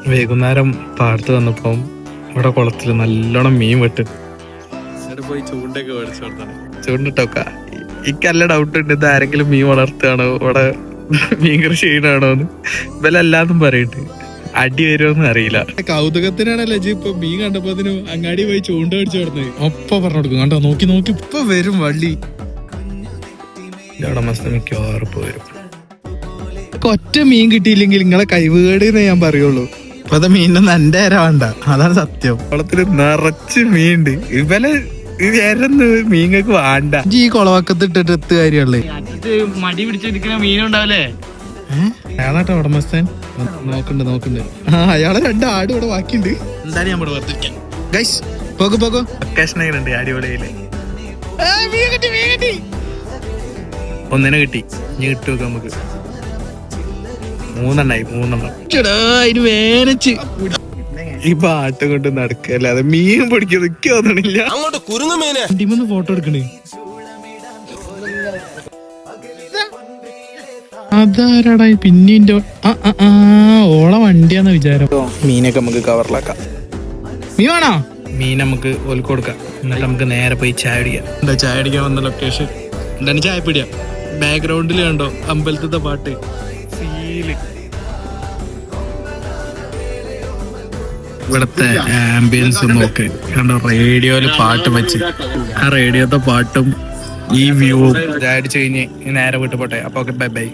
വൈകുന്നേരം പാടത്ത് വന്നപ്പം ഇവിടെ കുളത്തില് നല്ലോണം മീൻ വെട്ട് പോയി ചൂണ്ടൊക്കെ മേടിച്ചു കൊടുത്താണ്. ചൂണ്ടിട്ടൊക്കെ എനിക്കല്ല ഡൗട്ട് ഉണ്ട്, ഇത് ആരെങ്കിലും മീൻ വളർത്തുകയാണോ ഇവിടെ മീൻ കൃഷി ചെയ്യണാണോ എന്ന്. ഇവലെല്ലാതും പറയുന്നുണ്ട്, അടി വരുമോന്ന് അറിയില്ല. കൗതുകത്തിനാണല്ലോ ജി ഇപ്പൊ മീൻ കണ്ടപ്പോ അങ്ങാടി പോയി ചൂണ്ട മേടിച്ചു കൊടുത്തത്. ഒപ്പ പറഞ്ഞു കൊടുക്കും കണ്ടോ, നോക്കി നോക്കി ഇപ്പൊ വരും വള്ളി. ഉടമസ്ഥ മിക്കവാറും വരും. ഒറ്റ മീൻ കിട്ടിയില്ലെങ്കിൽ നിങ്ങളെ കൈവേടെന്നേ ഞാൻ പറയുള്ളൂ. ഇപ്പത്തെ മീനൊന്നും എന്റെ ഏര വേണ്ട, അതാണ് സത്യം. കുളത്തില് നിറച്ച് മീനുണ്ട്. ഇവലെ ഇരന്ന് മീങ്ങൾക്ക് വേണ്ട. ഈ കുളവക്കത്ത് ഇട്ടിട്ട് എത്ത് കാര്യമുള്ളേ. മടി പിടിച്ചിരിക്കുന്ന മീനുണ്ടാവല്ലേ? അയാളാട്ടോ ഉടമസ്ഥൻ. നോക്കണ്ട്. ആ അയാളെ 2 ആട് ഇവിടെ ബാക്കിയുണ്ട്. എന്തായാലും ഞാൻ ഇവിടെ വർദ്ധിക്കാം. ഗൈസ് പോകോ ലൊക്കേഷൻ ഉണ്ട് അടിപൊളിയില്. ഒന്നിനെ കിട്ടി, ഇനി കിട്ടു നമുക്ക്. 3 വേനച്ച് ഈ പാട്ടം കൊണ്ട് നടക്കല്ല, അത് മീൻ പിടിക്കാൻ തോന്നണില്ല. ഫോട്ടോ എടുക്കണേ. അതാരാടാ പിന്നീന്റെ ഓള വണ്ടിയാന്ന് വിചാരം. മീനൊക്കെ നമുക്ക് കവറിലാക്കാം. മീൻ വേണോ? മീൻ നമുക്ക് ഓൽക്ക് കൊടുക്കാം, എന്നിട്ട് നമുക്ക് നേരെ പോയി ചായ അടിക്കാം. എന്താ ചായ അടിക്കാൻ വന്ന ലൊക്കേഷൻ എന്താണ്? ചായ പിടിയാ. ബാക്ക്ഗ്രൗണ്ടിൽ കണ്ടോ അമ്പലത്തെ പാട്ട്. ഇവിടത്തെ ആംബിയൻസ് നോക്ക്, കണ്ടോ റേഡിയോയില് പാട്ട് വെച്ച്, ആ റേഡിയോത്തെ പാട്ടും ഈ വ്യൂവും അടിച്ചു കഴിഞ്ഞ് നേരെ വിട്ടു പോട്ടെ. അപ്പൊ ബൈ ബൈ.